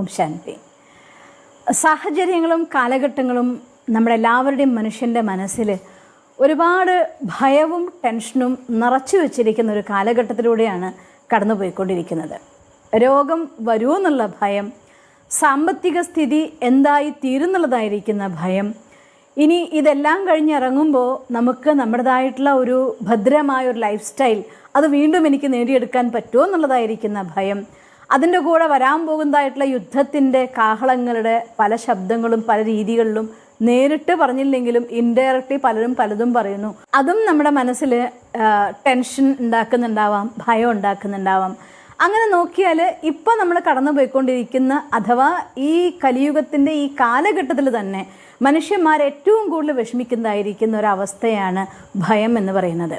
ഓം ശാന്തി. സാഹചര്യങ്ങളും കാലഘട്ടങ്ങളും നമ്മുടെ എല്ലാവരുടെയും മനുഷ്യൻ്റെ മനസ്സിൽ ഒരുപാട് ഭയവും ടെൻഷനും നിറച്ചു വച്ചിരിക്കുന്ന ഒരു കാലഘട്ടത്തിലൂടെയാണ് കടന്നുപോയിക്കൊണ്ടിരിക്കുന്നത്. രോഗം വരുമെന്നുള്ള ഭയം, സാമ്പത്തിക സ്ഥിതി എന്തായി തീരുന്നുള്ളതായിരിക്കുന്ന ഭയം, ഇനി ഇതെല്ലാം കഴിഞ്ഞിറങ്ങുമ്പോൾ നമുക്ക് നമ്മുടേതായിട്ടുള്ള ഒരു ഭദ്രമായ ഒരു ലൈഫ് സ്റ്റൈൽ അത് വീണ്ടും എനിക്ക് നേടിയെടുക്കാൻ പറ്റുമോ എന്നുള്ളതായിരിക്കുന്ന ഭയം, അതിൻ്റെ കൂടെ വരാൻ പോകുന്നതായിട്ടുള്ള യുദ്ധത്തിൻ്റെ കാഹളങ്ങളുടെ പല ശബ്ദങ്ങളും പല രീതികളിലും നേരിട്ട് പറഞ്ഞില്ലെങ്കിലും ഇൻഡയറക്റ്റ്ലി പലരും പലതും പറയുന്നു. അതും നമ്മുടെ മനസ്സിൽ ടെൻഷൻ ഉണ്ടാക്കുന്നുണ്ടാവാം, ഭയം ഉണ്ടാക്കുന്നുണ്ടാവാം. അങ്ങനെ നോക്കിയാൽ ഇപ്പം നമ്മൾ കടന്നു പോയിക്കൊണ്ടിരിക്കുന്ന അഥവാ ഈ കലിയുഗത്തിൻ്റെ ഈ കാലഘട്ടത്തിൽ തന്നെ മനുഷ്യന്മാർ ഏറ്റവും കൂടുതൽ വിഷമിക്കുന്നതായിരിക്കുന്ന ഒരവസ്ഥയാണ് ഭയം എന്ന് പറയുന്നത്.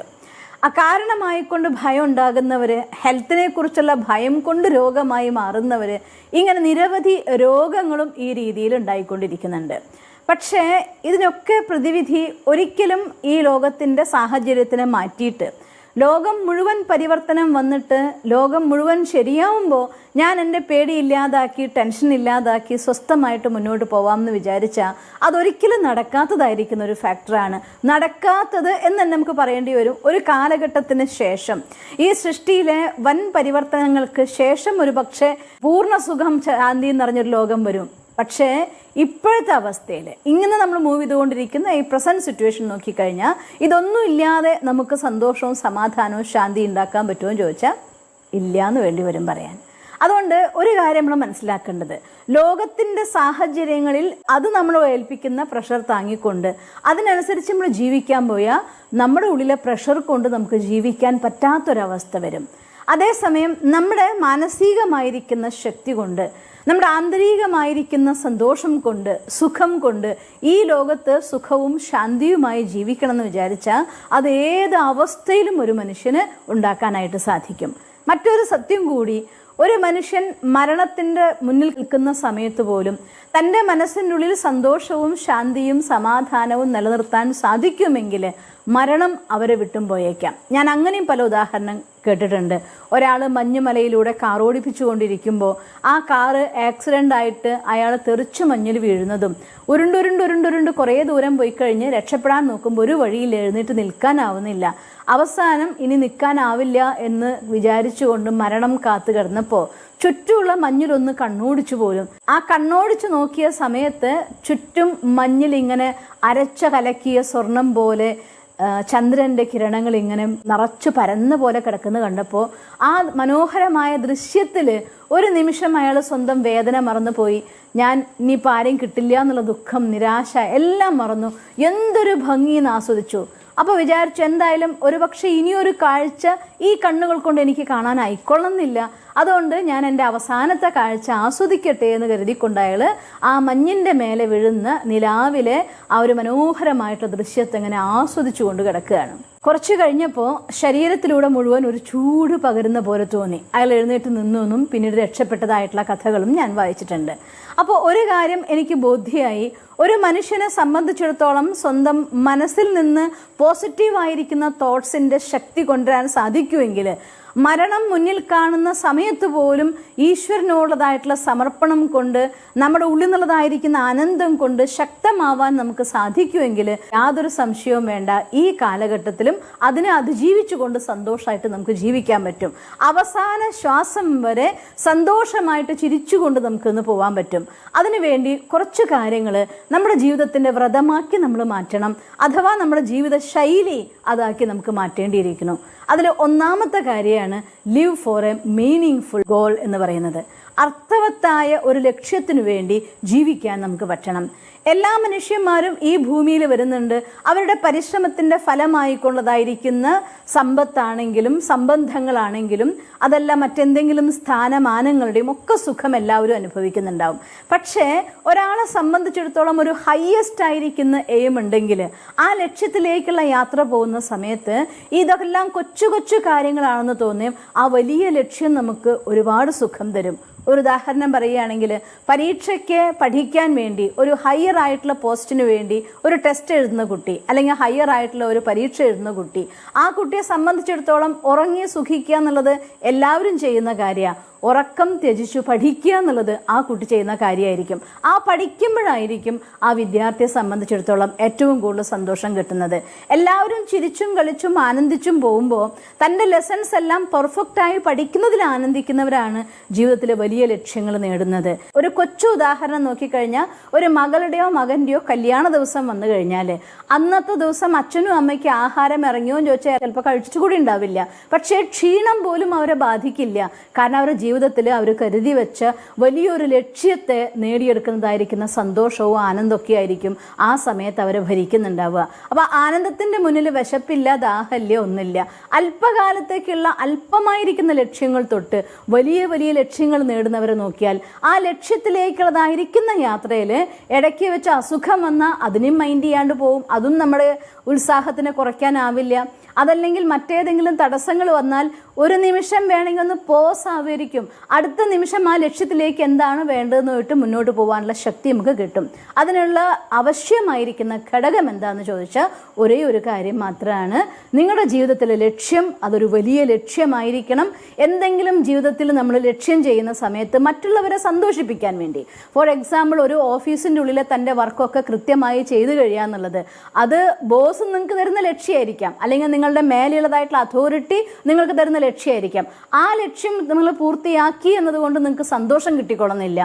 അകാരണമായിക്കൊണ്ട് ഭയം ഉണ്ടാകുന്നവർ, ഹെൽത്തിനെ കുറിച്ചുള്ള ഭയം കൊണ്ട് രോഗമായി മാറുന്നവർ, ഇങ്ങനെ നിരവധി രോഗങ്ങളും ഈ രീതിയിൽ ഉണ്ടായിക്കൊണ്ടിരിക്കുന്നുണ്ട്. പക്ഷേ ഇതിനൊക്കെ പ്രതിവിധി ഒരിക്കലും ഈ ലോകത്തിൻ്റെ സാഹചര്യത്തിനെ മാറ്റിയിട്ട് ലോകം മുഴുവൻ പരിവർത്തനം വന്നിട്ട് ലോകം മുഴുവൻ ശരിയാവുമ്പോൾ ഞാൻ എൻ്റെ പേടി ഇല്ലാതാക്കി ടെൻഷൻ ഇല്ലാതാക്കി സ്വസ്ഥമായിട്ട് മുന്നോട്ട് പോവാമെന്ന് വിചാരിച്ചാൽ അതൊരിക്കലും നടക്കാത്തതായിരിക്കുന്ന ഒരു ഫാക്ടറാണ്. നടക്കാത്തത് എന്ന് തന്നെ നമുക്ക് പറയേണ്ടി വരും. ഒരു കാലഘട്ടത്തിന് ശേഷം ഈ സൃഷ്ടിയിലെ വൻ പരിവർത്തനങ്ങൾക്ക് ശേഷം ഒരു പക്ഷേ പൂർണ്ണ സുഖം ശാന്തി നിറഞ്ഞൊരു ലോകം വരും. പക്ഷേ ഇപ്പോഴത്തെ അവസ്ഥയിൽ ഇങ്ങനെ നമ്മൾ മൂവ് ചെയ്തുകൊണ്ടിരിക്കുന്ന ഈ പ്രസൻറ്റ് സിറ്റുവേഷൻ നോക്കിക്കഴിഞ്ഞാൽ ഇതൊന്നും ഇല്ലാതെ നമുക്ക് സന്തോഷവും സമാധാനവും ശാന്തി ഉണ്ടാക്കാൻ പറ്റുമോ എന്ന് ചോദിച്ചാൽ ഇല്ല എന്ന് വേണ്ടി വരും പറയാൻ. അതുകൊണ്ട് ഒരു കാര്യം നമ്മൾ മനസ്സിലാക്കേണ്ടത്, ലോകത്തിൻ്റെ സാഹചര്യങ്ങളിൽ അത് നമ്മൾ ഏൽപ്പിക്കുന്ന പ്രഷർ താങ്ങിക്കൊണ്ട് അതിനനുസരിച്ച് നമ്മൾ ജീവിക്കാൻ പോയാൽ നമ്മുടെ ഉള്ളിലെ പ്രഷർ കൊണ്ട് നമുക്ക് ജീവിക്കാൻ പറ്റാത്തൊരവസ്ഥ വരും. അതേസമയം നമ്മുടെ മാനസികമായിരിക്കുന്ന ശക്തി കൊണ്ട്, നമ്മുടെ ആന്തരികമായിരിക്കുന്ന സന്തോഷം കൊണ്ട്, സുഖം കൊണ്ട് ഈ ലോകത്ത് സുഖവും ശാന്തിയുമായി ജീവിക്കണം എന്ന് വിചാരിച്ചാൽ അത് ഏത് അവസ്ഥയിലും ഒരു മനുഷ്യന് ഉണ്ടാക്കാനായിട്ട് സാധിക്കും. മറ്റൊരു സത്യം കൂടി, ഒരു മനുഷ്യൻ മരണത്തിൻ്റെ മുന്നിൽ നിൽക്കുന്ന സമയത്ത് പോലും തൻ്റെ മനസ്സിനുള്ളിൽ സന്തോഷവും ശാന്തിയും സമാധാനവും നിലനിർത്താൻ സാധിക്കുമെങ്കിൽ മരണം അവരെ വിട്ടും പോയേക്കാം. ഞാൻ അങ്ങനെയും പല ഉദാഹരണം കേട്ടിട്ടുണ്ട്. ഒരാൾ മഞ്ഞുമലയിലൂടെ കാർ ഓടിപ്പിച്ചു കൊണ്ടിരിക്കുമ്പോൾ ആ കാറ് ആക്സിഡൻ്റ് ആയിട്ട് അയാൾ തെറിച്ചു മഞ്ഞിൽ വീഴുന്നതും ഉരുണ്ടുരുണ്ട് കുറേ ദൂരം പോയി കഴിഞ്ഞ് രക്ഷപ്പെടാൻ നോക്കുമ്പോൾ ഒരു വഴിയിൽ എഴുന്നേറ്റ് നിൽക്കാനാവുന്നില്ല. അവസാനം ഇനി നിൽക്കാനാവില്ല എന്ന് വിചാരിച്ചുകൊണ്ട് മരണം കാത്തു കിടന്നപ്പോൾ ചുറ്റുമുള്ള മഞ്ഞിലൊന്ന് കണ്ണോടിച്ചു പോലും. ആ കണ്ണോടിച്ചു നോക്കിയ സമയത്ത് ചുറ്റും മഞ്ഞിൽ ഇങ്ങനെ അരച്ച കലക്കിയ സ്വർണം പോലെ ചന്ദ്രൻ്റെ കിരണങ്ങൾ ഇങ്ങനെ നിറച്ചു പരന്ന പോലെ കിടക്കുന്നത് കണ്ടപ്പോൾ ആ മനോഹരമായ ദൃശ്യത്തിൽ ഒരു നിമിഷം അയാൾ സ്വന്തം വേദന മറന്നുപോയി. ഞാൻ ഇനിയിപ്പോൾ ആരെയും കിട്ടില്ല എന്നുള്ള ദുഃഖം, നിരാശ എല്ലാം മറന്നു. എന്തൊരു ഭംഗിന്ന് ആസ്വദിച്ചു. അപ്പോൾ വിചാരിച്ചു എന്തായാലും ഒരുപക്ഷെ ഇനിയൊരു കാഴ്ച ഈ കണ്ണുകൾ കൊണ്ട് എനിക്ക് കാണാനായിക്കൊള്ളുന്നില്ല, അതുകൊണ്ട് ഞാൻ എൻ്റെ അവസാനത്തെ കാഴ്ച ആസ്വദിക്കട്ടെ എന്ന് കരുതിക്കൊണ്ട് അയാൾ ആ മഞ്ഞിൻ്റെ മേലെ വീഴുന്ന നിലാവിലെ ആ ഒരു മനോഹരമായിട്ടുള്ള ദൃശ്യത്തെ ഇങ്ങനെ ആസ്വദിച്ചു കൊണ്ട് കിടക്കുകയാണ്. കുറച്ച് കഴിഞ്ഞപ്പോൾ ശരീരത്തിലൂടെ മുഴുവൻ ഒരു ചൂട് പകരുന്ന പോലെ തോന്നി. അയാൾ എഴുന്നേറ്റ് നിന്നും പിന്നീട് രക്ഷപ്പെട്ടതായിട്ടുള്ള കഥകളും ഞാൻ വായിച്ചിട്ടുണ്ട്. അപ്പോൾ ഒരു കാര്യം എനിക്ക് ബോധ്യമായി, ഒരു മനുഷ്യനെ സംബന്ധിച്ചിടത്തോളം സ്വന്തം മനസ്സിൽ നിന്ന് പോസിറ്റീവായിരിക്കുന്ന തോട്ട്സിൻ്റെ ശക്തി കൊണ്ടുവരാൻ സാധിക്കുമെങ്കിൽ മരണം മുന്നിൽ കാണുന്ന സമയത്ത് പോലും ഈശ്വരനോടുള്ളതായിട്ടുള്ള സമർപ്പണം കൊണ്ട് നമ്മുടെ ഉള്ളിൽ നിന്നുള്ളതായിരിക്കുന്ന ആനന്ദം കൊണ്ട് ശക്തമാവാൻ നമുക്ക് സാധിക്കുമെങ്കിൽ യാതൊരു സംശയവും വേണ്ട, ഈ കാലഘട്ടത്തിലും അതിനെ അതിജീവിച്ചുകൊണ്ട് സന്തോഷമായിട്ട് നമുക്ക് ജീവിക്കാൻ പറ്റും. അവസാന ശ്വാസം വരെ സന്തോഷമായിട്ട് ചിരിച്ചുകൊണ്ട് നമുക്കിന്ന് പോകാൻ പറ്റും. അതിനുവേണ്ടി കുറച്ച് കാര്യങ്ങൾ നമ്മുടെ ജീവിതത്തിൻ്റെ വ്രതമാക്കി നമ്മൾ മാറ്റണം, അഥവാ നമ്മുടെ ജീവിത ശൈലി അതാക്കി നമുക്ക് മാറ്റേണ്ടിയിരിക്കുന്നു. അതിൽ ഒന്നാമത്തെ കാര്യമാണ് live four A meaning full goal എന്ന് പറയുന്നത്. അർത്ഥവത്തായ ഒരു ലക്ഷ്യത്തിനു വേണ്ടി ജീവിക്കാൻ നമുക്ക് പറ്റണം. എല്ലാ മനുഷ്യന്മാരും ഈ ഭൂമിയിൽ വരുന്നുണ്ട്. അവരുടെ പരിശ്രമത്തിൻ്റെ ഫലമായിക്കൊള്ളതായിരിക്കുന്ന സമ്പത്താണെങ്കിലും സംബന്ധങ്ങളാണെങ്കിലും അതല്ല മറ്റെന്തെങ്കിലും സ്ഥാനമാനങ്ങളുടെയും ഒക്കെ സുഖം എല്ലാവരും അനുഭവിക്കുന്നുണ്ടാവും. പക്ഷേ ഒരാളെ സംബന്ധിച്ചിടത്തോളം ഒരു ഹയസ്റ്റ് ആയിരിക്കുന്ന എയിം ഉണ്ടെങ്കിൽ ആ ലക്ഷ്യത്തിലേക്കുള്ള യാത്ര പോകുന്ന സമയത്ത് ഇതെല്ലാം കൊച്ചു കൊച്ചു കാര്യങ്ങളാണെന്ന് തോന്നിയും ആ വലിയ ലക്ഷ്യം നമുക്ക് ഒരുപാട് സുഖം തരും. ഒരു ഉദാഹരണം പറയുകയാണെങ്കിൽ, പരീക്ഷയ്ക്ക് പഠിക്കാൻ വേണ്ടി ഒരു ഹയർ ആയിട്ടുള്ള പോസ്റ്റിന് വേണ്ടി ഒരു ടെസ്റ്റ് എഴുതുന്ന കുട്ടി അല്ലെങ്കിൽ ഹയർ ആയിട്ടുള്ള ഒരു പരീക്ഷ എഴുതുന്ന കുട്ടി, ആ കുട്ടിയെ സംബന്ധിച്ചിടത്തോളം ഉറങ്ങി സുഖിക്കുക എന്നുള്ളത് എല്ലാവരും ചെയ്യുന്ന കാര്യമാണ്. ഉറക്കം ത്യജിച്ചു പഠിക്കുക എന്നുള്ളത് ആ കുട്ടി ചെയ്യുന്ന കാര്യമായിരിക്കും. ആ പഠിക്കുമ്പോഴായിരിക്കും ആ വിദ്യാർത്ഥിയെ സംബന്ധിച്ചിടത്തോളം ഏറ്റവും കൂടുതൽ സന്തോഷം കിട്ടുന്നത്. എല്ലാവരും ചിരിച്ചും കളിച്ചും ആനന്ദിച്ചും പോകുമ്പോൾ തൻ്റെ ലെസൺസ് എല്ലാം പെർഫെക്റ്റായി പഠിക്കുന്നതിൽ ആനന്ദിക്കുന്നവരാണ് ജീവിതത്തിൽ വലിയ ലക്ഷ്യങ്ങൾ നേടുന്നത്. ഒരു കൊച്ചു ഉദാഹരണം നോക്കിക്കഴിഞ്ഞാൽ, ഒരു മകളുടെയോ മകൻ്റെയോ കല്യാണ ദിവസം വന്നു കഴിഞ്ഞാൽ അന്നത്തെ ദിവസം അച്ഛനും അമ്മയ്ക്ക് ആഹാരം ഇറങ്ങിയോ എന്ന് ചോദിച്ചാൽ ചിലപ്പോൾ കഴിച്ചിട്ട് കൂടി ഉണ്ടാവില്ല. പക്ഷേ ക്ഷീണം പോലും അവരെ ബാധിക്കില്ല. കാരണം അവരുടെ ജീവിതത്തിൽ അവർ കരുതി വെച്ച വലിയൊരു ലക്ഷ്യത്തെ നേടിയെടുക്കുന്നതായിരിക്കുന്ന സന്തോഷവും ആനന്ദമൊക്കെ ആയിരിക്കും ആ സമയത്ത് അവരെ ഭരിക്കുന്നുണ്ടാവുക. അപ്പോൾ ആനന്ദത്തിൻ്റെ മുന്നിൽ വിശപ്പില്ല, ദാഹമില്ല, ഒന്നുമില്ല. അല്പകാലത്തേക്കുള്ള അല്പമായിരിക്കുന്ന ലക്ഷ്യങ്ങൾ തൊട്ട് വലിയ വലിയ ലക്ഷ്യങ്ങൾ നേടുന്നവരെ നോക്കിയാൽ ആ ലക്ഷ്യത്തിലേക്കുള്ളതായിരിക്കുന്ന യാത്രയിൽ ഇടയ്ക്ക് വെച്ച് അസുഖം വന്നാൽ അതിനും മൈൻഡ് ചെയ്യാണ്ട് പോവും. അതും നമ്മുടെ ഉത്സാഹത്തിനെ കുറയ്ക്കാനാവില്ല. അതല്ലെങ്കിൽ മറ്റേതെങ്കിലും തടസ്സങ്ങൾ വന്നാൽ ഒരു നിമിഷം വേണമെങ്കിൽ ഒന്ന് പോസ് ആവുമായിരിക്കും. അടുത്ത നിമിഷം ആ ലക്ഷ്യത്തിലേക്ക് എന്താണ് വേണ്ടതെന്ന് പോയിട്ട് മുന്നോട്ട് പോകാനുള്ള ശക്തി നമുക്ക് കിട്ടും. അതിനുള്ള ആവശ്യമായിരിക്കുന്ന ഘടകം എന്താണെന്ന് ചോദിച്ചാൽ ഒരേ ഒരു കാര്യം മാത്രമാണ്. നിങ്ങളുടെ ജീവിതത്തിലെ ലക്ഷ്യം അതൊരു വലിയ ലക്ഷ്യമായിരിക്കണം. എന്തെങ്കിലും ജീവിതത്തിൽ നമ്മൾ ലക്ഷ്യം ചെയ്യുന്ന സമയത്ത് മറ്റുള്ളവരെ സന്തോഷിപ്പിക്കാൻ വേണ്ടി, ഫോർ എക്സാമ്പിൾ ഒരു ഓഫീസിൻ്റെ ഉള്ളിൽ തൻ്റെ വർക്കൊക്കെ കൃത്യമായി ചെയ്തു കഴിയുക എന്നുള്ളത്, അത് ബോസ് നിങ്ങൾക്ക് തരുന്ന ലക്ഷ്യമായിരിക്കാം, അല്ലെങ്കിൽ നിങ്ങളുടെ മേലെയുള്ളതായിട്ടുള്ള അതോറിറ്റി നിങ്ങൾക്ക് തരുന്ന ലക്ഷ്യമായിരിക്കാം. ആ ലക്ഷ്യം നിങ്ങൾ പൂർത്തിയാക്കി എന്നതുകൊണ്ട് നിങ്ങൾക്ക് സന്തോഷം കിട്ടിക്കൊള്ളുന്നില്ല.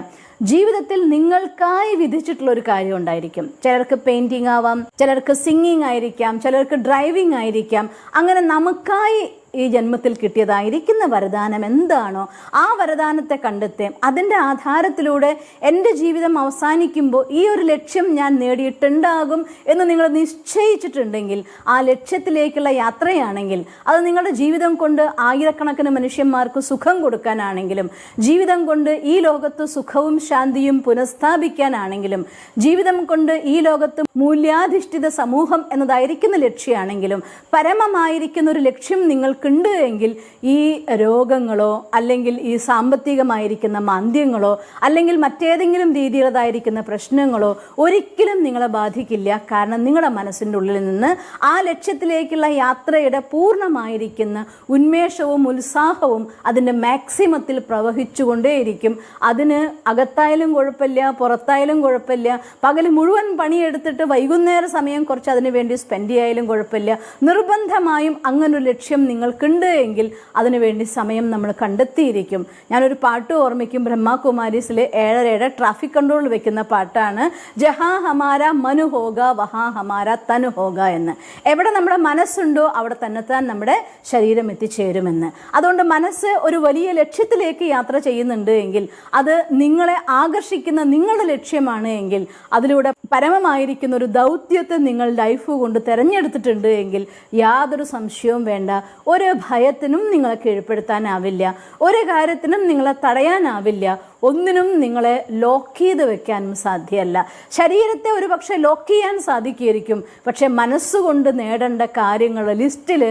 ജീവിതത്തിൽ നിങ്ങൾക്കായി വിധിച്ചിട്ടുള്ള ഒരു കാര്യം ഉണ്ടായിരിക്കും. ചിലർക്ക് പെയിന്റിംഗ് ആവാം, ചിലർക്ക് സിംഗിങ് ആയിരിക്കാം, ചിലർക്ക് ഡ്രൈവിംഗ് ആയിരിക്കാം. അങ്ങനെ നമുക്കായി ഈ ജന്മത്തിൽ കിട്ടിയതായിരിക്കുന്ന വരദാനം എന്താണോ ആ വരദാനത്തെ കണ്ടെത്തുകയും അതിൻ്റെ ആധാരത്തിലൂടെ എൻ്റെ ജീവിതം അവസാനിക്കുമ്പോൾ ഈ ഒരു ലക്ഷ്യം ഞാൻ നേടിയിട്ടുണ്ടാകും എന്ന് നിങ്ങൾ നിശ്ചയിച്ചിട്ടുണ്ടെങ്കിൽ ആ ലക്ഷ്യത്തിലേക്കുള്ള യാത്രയാണെങ്കിൽ അത് നിങ്ങളുടെ ജീവിതം കൊണ്ട് ആയിരക്കണക്കിന് മനുഷ്യന്മാർക്ക് സുഖം കൊടുക്കാനാണെങ്കിലും, ജീവിതം കൊണ്ട് ഈ ലോകത്ത് സുഖവും ശാന്തിയും പുനഃസ്ഥാപിക്കാനാണെങ്കിലും, ജീവിതം കൊണ്ട് ഈ ലോകത്ത് മൂല്യാധിഷ്ഠിത സമൂഹം എന്നതായിരിക്കുന്ന ലക്ഷ്യമാണെങ്കിലും, പരമമായിരിക്കുന്ന ഒരു ലക്ഷ്യം നിങ്ങൾക്ക് ഉണ്ട് എങ്കിൽ ഈ രോഗങ്ങളോ അല്ലെങ്കിൽ ഈ സാമ്പത്തികമായിരിക്കുന്ന മാന്ദ്യങ്ങളോ അല്ലെങ്കിൽ മറ്റേതെങ്കിലും രീതിയിലുള്ളതായിരിക്കുന്ന പ്രശ്നങ്ങളോ ഒരിക്കലും നിങ്ങളെ ബാധിക്കില്ല. കാരണം നിങ്ങളുടെ മനസ്സിൻ്റെ ഉള്ളിൽ നിന്ന് ആ ലക്ഷ്യത്തിലേക്കുള്ള യാത്രയുടെ പൂർണ്ണമായിരിക്കുന്ന ഉന്മേഷവും ഉത്സാഹവും അതിൻ്റെ മാക്സിമത്തിൽ പ്രവഹിച്ചുകൊണ്ടേയിരിക്കും. അതിന് അകത്തായാലും കുഴപ്പമില്ല, പുറത്തായാലും കുഴപ്പമില്ല, പകൽ മുഴുവൻ പണിയെടുത്തിട്ട് വൈകുന്നേര സമയം കുറച്ച് അതിനു വേണ്ടി സ്പെൻഡ് ചെയ്യായാലും കുഴപ്പമില്ല. നിർബന്ധമായും അങ്ങനൊരു ലക്ഷ്യം നിങ്ങൾക്കുണ്ട് എങ്കിൽ അതിനുവേണ്ടി സമയം നമ്മൾ കണ്ടെത്തിയിരിക്കും. ഞാനൊരു പാട്ട് ഓർമ്മിക്കും, ബ്രഹ്മകുമാരീസിലെ 7:30 ട്രാഫിക് കൺട്രോൾ വെക്കുന്ന പാട്ടാണ്, ജഹാ ഹമാര മനു ഹോഗ വഹാ ഹമാര തനു ഹോഗ എന്ന്. എവിടെ നമ്മുടെ മനസ്സുണ്ടോ അവിടെ തന്നെത്താൻ നമ്മുടെ ശരീരം എത്തിച്ചേരുമെന്ന്. അതുകൊണ്ട് മനസ്സ് ഒരു വലിയ ലക്ഷ്യത്തിലേക്ക് യാത്ര ചെയ്യുന്നുണ്ട് എങ്കിൽ, അത് നിങ്ങളെ ആകർഷിക്കുന്ന നിങ്ങളുടെ ലക്ഷ്യമാണ് എങ്കിൽ, അതിലൂടെ പരമമായിരിക്കുന്ന ഒരു ദൗത്യത്തെ നിങ്ങൾ ലൈഫ് കൊണ്ട് തിരഞ്ഞെടുത്തിട്ടുണ്ട് എങ്കിൽ യാതൊരു സംശയവും വേണ്ട, ഒരു ഭയത്തിനും നിങ്ങളെ കീഴ്പ്പെടുത്താനാവില്ല, ഒരു കാര്യത്തിനും നിങ്ങളെ തടയാനാവില്ല, ഒന്നിനും നിങ്ങളെ ലോക്ക് ചെയ്ത് വെക്കാനും സാധ്യമല്ല. ശരീരത്തെ ഒരു പക്ഷേ ലോക്ക് ചെയ്യാൻ സാധിക്കുമായിരിക്കും, പക്ഷെ മനസ്സുകൊണ്ട് നേടേണ്ട കാര്യങ്ങളുടെ ലിസ്റ്റിൽ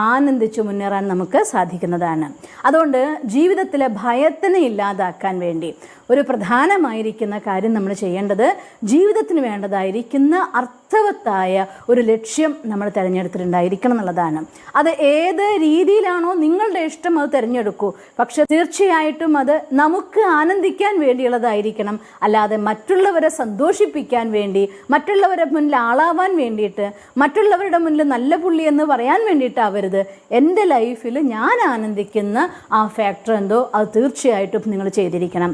ആനന്ദിച്ച് മുന്നേറാൻ നമുക്ക് സാധിക്കുന്നതാണ്. അതുകൊണ്ട് ജീവിതത്തിലെ ഭയത്തിനെ ഇല്ലാതാക്കാൻ വേണ്ടി ഒരു പ്രധാനമായിരിക്കുന്ന കാര്യം നമ്മൾ ചെയ്യേണ്ടത്, ജീവിതത്തിന് വേണ്ടതായിരിക്കുന്ന അർത്ഥവത്തായ ഒരു ലക്ഷ്യം നമ്മൾ തിരഞ്ഞെടുത്തിട്ടുണ്ടായിരിക്കണം എന്നുള്ളതാണ്. അത് ഏത് രീതിയിലാണോ നിങ്ങളുടെ ഇഷ്ടം അത് തിരഞ്ഞെടുക്കൂ. പക്ഷെ തീർച്ചയായിട്ടും അത് നമുക്ക് ആനന്ദിക്കാൻ വേണ്ടിയുള്ളതായിരിക്കണം. അല്ലാതെ മറ്റുള്ളവരെ സന്തോഷിപ്പിക്കാൻ വേണ്ടി, മറ്റുള്ളവരുടെ മുന്നിൽ ആളാവാൻ വേണ്ടിയിട്ട്, മറ്റുള്ളവരുടെ മുന്നിൽ നല്ല പുള്ളി എന്ന് പറയാൻ വേണ്ടിയിട്ടാവരുത്. എൻ്റെ ലൈഫിൽ ഞാൻ ആനന്ദിക്കുന്ന ആ ഫാക്ടർ എന്തോ അത് തീർച്ചയായിട്ടും നിങ്ങൾ ചെയ്തിരിക്കണം.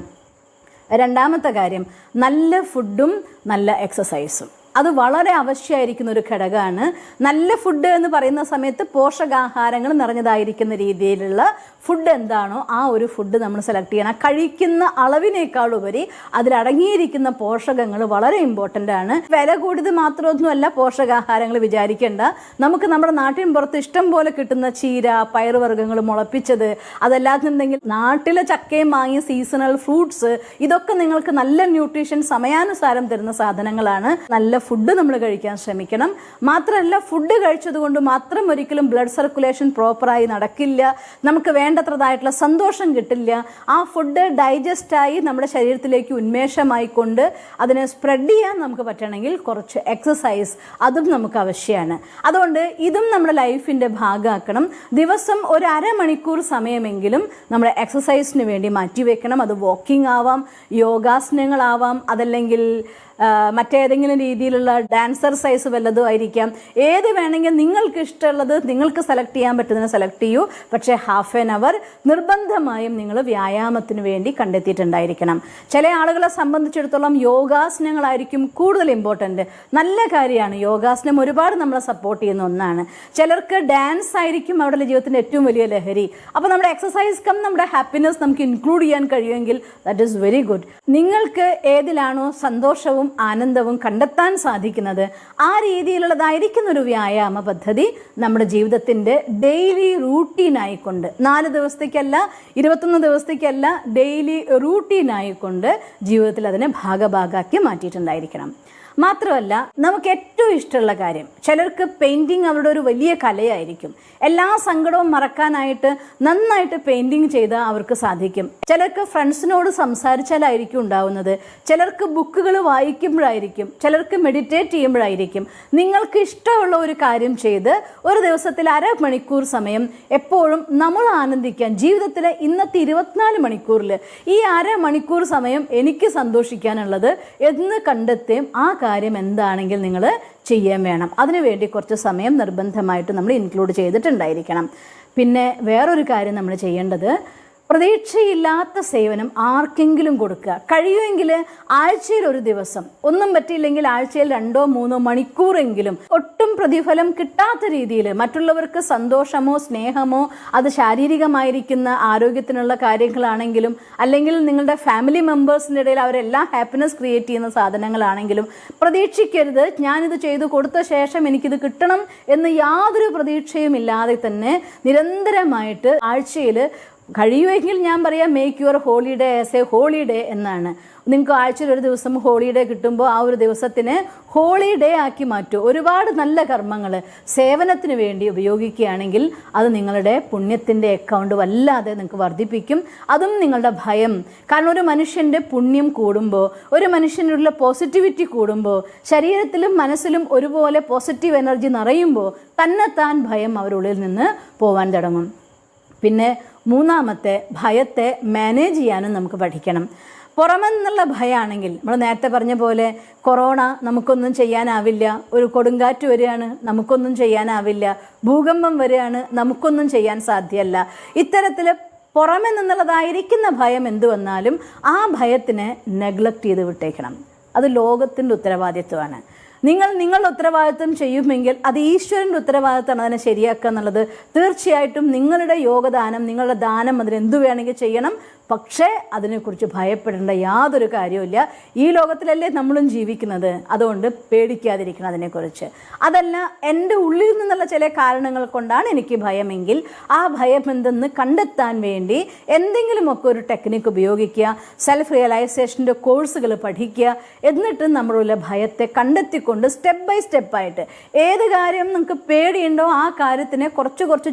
രണ്ടാമത്തെ കാര്യം, നല്ല ഫുഡും നല്ല എക്സസൈസും. അത് വളരെ ആവശ്യമായിരിക്കുന്ന ഒരു ഘടകമാണ്. നല്ല ഫുഡ് എന്ന് പറയുന്ന സമയത്ത് പോഷകാഹാരങ്ങൾ നിറഞ്ഞതായിരിക്കുന്ന രീതിയിലുള്ള ഫുഡ് എന്താണോ ആ ഒരു ഫുഡ് നമ്മൾ സെലക്ട് ചെയ്യണം. കഴിക്കുന്ന അളവിനേക്കാളുപരി അതിലടങ്ങിയിരിക്കുന്ന പോഷകങ്ങൾ വളരെ ഇമ്പോർട്ടൻ്റ് ആണ്. വില കൂടിയത് മാത്രമൊന്നുമല്ല പോഷകാഹാരങ്ങൾ വിചാരിക്കേണ്ട. നമുക്ക് നമ്മുടെ നാട്ടിൻ പുറത്ത് ഇഷ്ടം പോലെ കിട്ടുന്ന ചീര, പയറുവർഗ്ഗങ്ങൾ മുളപ്പിച്ചത്, അതല്ലാന്നുണ്ടെങ്കിൽ നാട്ടിലെ ചക്കയും മാങ്ങി സീസണൽ ഫ്രൂട്ട്സ്, ഇതൊക്കെ നിങ്ങൾക്ക് നല്ല ന്യൂട്രീഷൻ സമയാനുസാരം തരുന്ന സാധനങ്ങളാണ്. നല്ല ഫുഡ് നമ്മൾ കഴിക്കാൻ ശ്രമിക്കണം. മാത്രമല്ല, ഫുഡ് കഴിച്ചതുകൊണ്ട് മാത്രം ഒരിക്കലും ബ്ലഡ് സർക്കുലേഷൻ പ്രോപ്പറായി നടക്കില്ല, നമുക്ക് വേണ്ടത്രതായിട്ടുള്ള സന്തോഷം കിട്ടില്ല. ആ ഫുഡ് ഡൈജസ്റ്റായി നമ്മുടെ ശരീരത്തിലേക്ക് ഉന്മേഷമായിക്കൊണ്ട് അതിനെ സ്പ്രെഡ് ചെയ്യാൻ നമുക്ക് പറ്റണമെങ്കിൽ കുറച്ച് എക്സസൈസ് അതും നമുക്ക് ആവശ്യമാണ്. അതുകൊണ്ട് ഇതും നമ്മുടെ ലൈഫിൻ്റെ ഭാഗമാക്കണം. ദിവസം ഒരു അരമണിക്കൂർ സമയമെങ്കിലും നമ്മൾ എക്സസൈസിന് വേണ്ടി മാറ്റിവെക്കണം. അത് വാക്കിംഗ് ആവാം, യോഗാസനങ്ങളാവാം, അതല്ലെങ്കിൽ മറ്റേതെങ്കിലും രീതിയിലുള്ള ഡാൻസർ സൈസ് വല്ലതും ആയിരിക്കാം. ഏത് വേണമെങ്കിൽ നിങ്ങൾക്ക് ഇഷ്ടമുള്ളത് നിങ്ങൾക്ക് സെലക്ട് ചെയ്യാൻ പറ്റുന്നതിന് സെലക്ട് ചെയ്യൂ. പക്ഷേ ഹാഫ് ആൻ അവർ നിർബന്ധമായും നിങ്ങൾ വ്യായാമത്തിന് വേണ്ടി കണ്ടെത്തിയിട്ടുണ്ടായിരിക്കണം. ചില ആളുകളെ സംബന്ധിച്ചിടത്തോളം യോഗാസനങ്ങളായിരിക്കും കൂടുതൽ ഇമ്പോർട്ടൻ്റ്. നല്ല കാര്യമാണ്, യോഗാസനം ഒരുപാട് നമ്മളെ സപ്പോർട്ട് ചെയ്യുന്ന ഒന്നാണ്. ചിലർക്ക് ഡാൻസ് ആയിരിക്കും അവരുടെ ജീവിതത്തിൻ്റെ ഏറ്റവും വലിയ ലഹരി. അപ്പോൾ നമ്മുടെ എക്സസൈസ് കം നമ്മുടെ ഹാപ്പിനെസ് നമുക്ക് ഇൻക്ലൂഡ് ചെയ്യാൻ കഴിയുമെങ്കിൽ ദാറ്റ് ഈസ് വെരി ഗുഡ്. നിങ്ങൾക്ക് ഏതിലാണോ സന്തോഷവും ആനന്ദവും കണ്ടെത്താൻ സാധിക്കുന്നത് ആ രീതിയിലുള്ളതായിരിക്കുന്ന ഒരു വ്യായാമ പദ്ധതി നമ്മുടെ ജീവിതത്തിൻ്റെ ഡെയിലി റൂട്ടീനായിക്കൊണ്ട് 4 ദിവസത്തേക്കല്ല 21 ദിവസത്തേക്കല്ല ഡെയിലി റൂട്ടീനായിക്കൊണ്ട് ജീവിതത്തിൽ അതിനെ ഭാഗഭാഗാക്കി മാറ്റിയിട്ടുണ്ടായിരിക്കണം. മാത്രമല്ല, നമുക്ക് ഏറ്റവും ഇഷ്ടമുള്ള കാര്യം, ചിലർക്ക് പെയിൻറ്റിങ് അവരുടെ ഒരു വലിയ കലയായിരിക്കും. എല്ലാ സങ്കടവും മറക്കാനായിട്ട് നന്നായിട്ട് പെയിൻറ്റിങ് ചെയ്താൽ അവർക്ക് സാധിക്കും. ചിലർക്ക് ഫ്രണ്ട്സിനോട് സംസാരിച്ചാലായിരിക്കും ഉണ്ടാവുന്നത്, ചിലർക്ക് ബുക്കുകൾ വായിക്കുമ്പോഴായിരിക്കും, ചിലർക്ക് മെഡിറ്റേറ്റ് ചെയ്യുമ്പോഴായിരിക്കും. നിങ്ങൾക്ക് ഇഷ്ടമുള്ള ഒരു കാര്യം ചെയ്ത് ഒരു ദിവസത്തിൽ അരമണിക്കൂർ സമയം എപ്പോഴും നമ്മൾ ആനന്ദിക്കാൻ, ജീവിതത്തിലെ ഇന്നത്തെ 24 മണിക്കൂറിൽ ഈ അരമണിക്കൂർ സമയം എനിക്ക് സന്തോഷിക്കാനുള്ളത് എന്ന് കണ്ടെത്തുകയും ആ കാര്യം എന്താണെങ്കിൽ നിങ്ങൾ ചെയ്യാൻ വേണം. അതിനുവേണ്ടി കുറച്ച് സമയം നിർബന്ധമായിട്ട് നമ്മൾ ഇൻക്ലൂഡ് ചെയ്തിട്ടുണ്ടായിരിക്കണം. പിന്നെ വേറൊരു കാര്യം നമ്മൾ ചെയ്യേണ്ടത്, പ്രതീക്ഷയില്ലാത്ത സേവനം ആർക്കെങ്കിലും കൊടുക്കുക. കഴിയുമെങ്കിൽ ആഴ്ചയിൽ ഒരു ദിവസം, ഒന്നും പറ്റിയില്ലെങ്കിൽ ആഴ്ചയിൽ 2-3 മണിക്കൂറെങ്കിലും ഒട്ടും പ്രതിഫലം കിട്ടാത്ത രീതിയിൽ മറ്റുള്ളവർക്ക് സന്തോഷമോ സ്നേഹമോ, അത് ശാരീരികമായിരിക്കുന്ന ആരോഗ്യത്തിനുള്ള കാര്യങ്ങളാണെങ്കിലും അല്ലെങ്കിൽ നിങ്ങളുടെ ഫാമിലി മെമ്പേഴ്സിൻ്റെ ഇടയിൽ അവരെല്ലാം ഹാപ്പിനെസ് ക്രിയേറ്റ് ചെയ്യുന്ന സാധനങ്ങളാണെങ്കിലും പ്രതീക്ഷിക്കരുത് ഞാനിത് ചെയ്തു കൊടുത്ത ശേഷം എനിക്കിത് കിട്ടണം എന്ന് യാതൊരു പ്രതീക്ഷയും ഇല്ലാതെ തന്നെ നിരന്തരമായിട്ട് ആഴ്ചയിൽ കഴിയുമെങ്കിൽ ഞാൻ പറയാം make your holiday as A holiday എന്നാണ്. നിങ്ങൾക്ക് ആഴ്ചയിൽ ഒരു ദിവസം ഹോളിഡേ കിട്ടുമ്പോൾ ആ ഒരു ദിവസത്തിന് ഹോളിഡേ ആക്കി മാറ്റൂ. ഒരുപാട് നല്ല കർമ്മങ്ങൾ സേവനത്തിന് വേണ്ടി ഉപയോഗിക്കുകയാണെങ്കിൽ അത് നിങ്ങളുടെ പുണ്യത്തിൻ്റെ അക്കൗണ്ട് വല്ലാതെ നിങ്ങൾക്ക് വർദ്ധിപ്പിക്കും. അതും നിങ്ങളുടെ ഭയം, കാരണം ഒരു മനുഷ്യൻ്റെ പുണ്യം കൂടുമ്പോൾ, ഒരു മനുഷ്യനുള്ള പോസിറ്റിവിറ്റി കൂടുമ്പോൾ, ശരീരത്തിലും മനസ്സിലും ഒരുപോലെ പോസിറ്റീവ് എനർജി നിറയുമ്പോൾ തന്നെത്താൻ ഭയം അവരുള്ളിൽ നിന്ന് പോവാൻ തുടങ്ങും. പിന്നെ മൂന്നാമത്തെ, ഭയത്തെ മാനേജ് ചെയ്യാനും നമുക്ക് പഠിക്കണം. പുറമെന്നുള്ള ഭയമാണെങ്കിൽ നമ്മൾ നേരത്തെ പറഞ്ഞ പോലെ കൊറോണ നമുക്കൊന്നും ചെയ്യാനാവില്ല, ഒരു കൊടുങ്കാറ്റ് വരികയാണ് നമുക്കൊന്നും ചെയ്യാനാവില്ല, ഭൂകമ്പം വരികയാണ് നമുക്കൊന്നും ചെയ്യാൻ സാധ്യമല്ല. ഇത്തരത്തിൽ പുറമെ നിന്നുള്ളതായിരിക്കുന്ന ഭയം എന്തു വന്നാലും ആ ഭയത്തിനെ നെഗ്ലക്റ്റ് ചെയ്ത് വിട്ടേക്കണം. അത് ലോകത്തിൻ്റെ ഉത്തരവാദിത്വമാണ്. നിങ്ങളുടെ ഉത്തരവാദിത്വം ചെയ്യുമെങ്കിൽ അത് ഈശ്വരൻ്റെ ഉത്തരവാദിത്വമാണ് അതിനെ ശരിയാക്കുക എന്നുള്ളത്. തീർച്ചയായിട്ടും നിങ്ങളുടെ യോഗദാനം, നിങ്ങളുടെ ദാനം അതിനെന്തു വേണമെങ്കിൽ ചെയ്യണം. പക്ഷേ അതിനെക്കുറിച്ച് ഭയപ്പെടേണ്ട യാതൊരു കാര്യവുമില്ല. ഈ ലോകത്തിലല്ലേ നമ്മളും ജീവിക്കുന്നത്, അതുകൊണ്ട് പേടിക്കാതിരിക്കണം അതിനെക്കുറിച്ച്. അതല്ല, എൻ്റെ ഉള്ളിൽ നിന്നുള്ള ചില കാരണങ്ങൾ കൊണ്ടാണ് എനിക്ക് ഭയമെങ്കിൽ ആ ഭയം എന്തെന്ന് കണ്ടെത്താൻ വേണ്ടി എന്തെങ്കിലുമൊക്കെ ഒരു ടെക്നിക്ക് ഉപയോഗിക്കുക, സെൽഫ് റിയലൈസേഷൻ്റെ കോഴ്സുകൾ പഠിക്കുക. എന്നിട്ട് നമ്മളുള്ള ഭയത്തെ കണ്ടെത്തിക്കൊണ്ട് സ്റ്റെപ്പ് ബൈ സ്റ്റെപ്പായിട്ട് ഏത് കാര്യം നിങ്ങൾക്ക് പേടിയുണ്ടോ ആ കാര്യത്തിനെ കുറച്ച്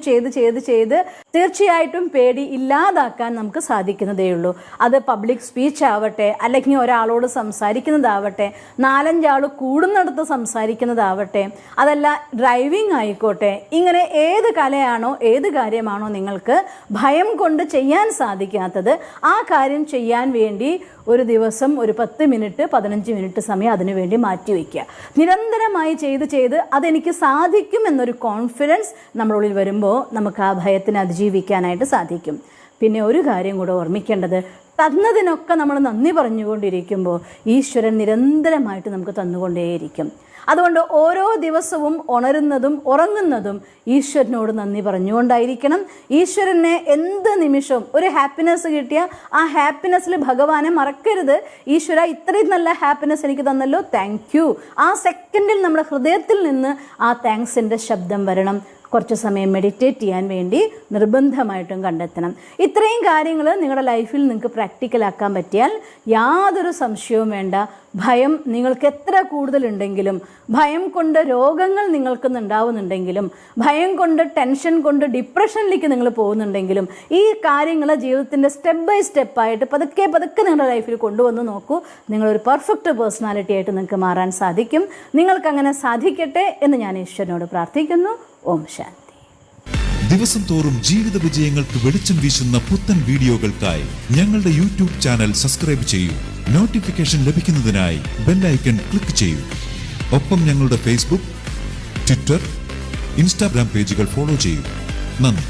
ചെയ്ത് തീർച്ചയായിട്ടും പേടി ഇല്ലാതാക്കാൻ നമുക്ക് സാധിക്കും. ഉള്ളൂ. അത് പബ്ലിക് സ്പീച്ച് ആവട്ടെ, അല്ലെങ്കിൽ ഒരാളോട് സംസാരിക്കുന്നതാവട്ടെ, 4-5 ആൾ കൂടുന്നിടത്ത് സംസാരിക്കുന്നതാവട്ടെ, അതല്ല ഡ്രൈവിംഗ് ആയിക്കോട്ടെ, ഇങ്ങനെ ഏത് കലയാണോ ഏത് കാര്യമാണോ നിങ്ങൾക്ക് ഭയം കൊണ്ട് ചെയ്യാൻ സാധിക്കാത്തത് ആ കാര്യം ചെയ്യാൻ വേണ്ടി ഒരു ദിവസം ഒരു 10 മിനിറ്റ് 15 മിനിറ്റ് സമയം അതിനുവേണ്ടി മാറ്റിവെക്കുക. നിരന്തരമായി ചെയ്ത് അതെനിക്ക് സാധിക്കും എന്നൊരു കോൺഫിഡൻസ് നമ്മളുള്ളിൽ വരുമ്പോൾ നമുക്ക് ആ ഭയത്തിനെ അതിജീവിക്കാനായിട്ട് സാധിക്കും. പിന്നെ ഒരു കാര്യം കൂടെ ഓർമ്മിക്കേണ്ടത്, തന്നതിനൊക്കെ നമ്മൾ നന്ദി പറഞ്ഞുകൊണ്ടിരിക്കുമ്പോൾ ഈശ്വരൻ നിരന്തരമായിട്ട് നമുക്ക് തന്നുകൊണ്ടേയിരിക്കും. അതുകൊണ്ട് ഓരോ ദിവസവും ഉണരുന്നതും ഉറങ്ങുന്നതും ഈശ്വരനോട് നന്ദി പറഞ്ഞുകൊണ്ടായിരിക്കണം. ഈശ്വരനെ എന്ത് നിമിഷവും ഒരു ഹാപ്പിനെസ് കിട്ടിയാൽ ആ ഹാപ്പിനെസ്സിൽ ഭഗവാനെ മറക്കരുത്. ഈശ്വര, ഇത്രയും നല്ല ഹാപ്പിനെസ് എനിക്ക് തന്നല്ലോ, താങ്ക് യു. ആ സെക്കൻഡിൽ നമ്മുടെ ഹൃദയത്തിൽ നിന്ന് ആ താങ്ക്സിൻ്റെ ശബ്ദം വരണം. കുറച്ച് സമയം മെഡിറ്റേറ്റ് ചെയ്യാൻ വേണ്ടി നിർബന്ധമായിട്ടും കണ്ടെത്തണം. ഇത്രയും കാര്യങ്ങൾ നിങ്ങളുടെ ലൈഫിൽ നിങ്ങൾക്ക് പ്രാക്ടിക്കലാക്കാൻ പറ്റിയാൽ യാതൊരു സംശയവും വേണ്ട, ഭയം നിങ്ങൾക്ക് എത്ര കൂടുതലുണ്ടെങ്കിലും, ഭയം കൊണ്ട് രോഗങ്ങൾ നിങ്ങൾക്കൊന്നും ഉണ്ടാവുന്നുണ്ടെങ്കിലും, ഭയം കൊണ്ട് ടെൻഷൻ കൊണ്ട് ഡിപ്രഷനിലേക്ക് നിങ്ങൾ പോകുന്നുണ്ടെങ്കിലും, ഈ കാര്യങ്ങൾ ജീവിതത്തിൻ്റെ സ്റ്റെപ്പ് ബൈ സ്റ്റെപ്പായിട്ട് പതുക്കെ പതുക്കെ നിങ്ങളുടെ ലൈഫിൽ കൊണ്ടുവന്ന് നോക്കൂ. നിങ്ങളൊരു പെർഫെക്റ്റ് പേഴ്സണാലിറ്റി ആയിട്ട് നിങ്ങൾക്ക് മാറാൻ സാധിക്കും. നിങ്ങൾക്കങ്ങനെ സാധിക്കട്ടെ എന്ന് ഞാൻ ഈശ്വരനോട് പ്രാർത്ഥിക്കുന്നു. ഓം ശാന്തി. ദിവസം തോറും ജീവിത വിജയങ്ങൾക്ക് വെളിച്ചം വീശുന്ന പുത്തൻ വീഡിയോകൾക്കായി ഞങ്ങളുടെ യൂട്യൂബ് ചാനൽ സബ്സ്ക്രൈബ് ചെയ്യൂ. നോട്ടിഫിക്കേഷൻ ലഭിക്കുന്നതിനായി ബെല്ലൈക്കൺ ക്ലിക്ക് ചെയ്യൂ. ഒപ്പം ഞങ്ങളുടെ ഫേസ്ബുക്ക്, ട്വിറ്റർ, ഇൻസ്റ്റാഗ്രാം പേജുകൾ ഫോളോ ചെയ്യൂ. നന്ദി.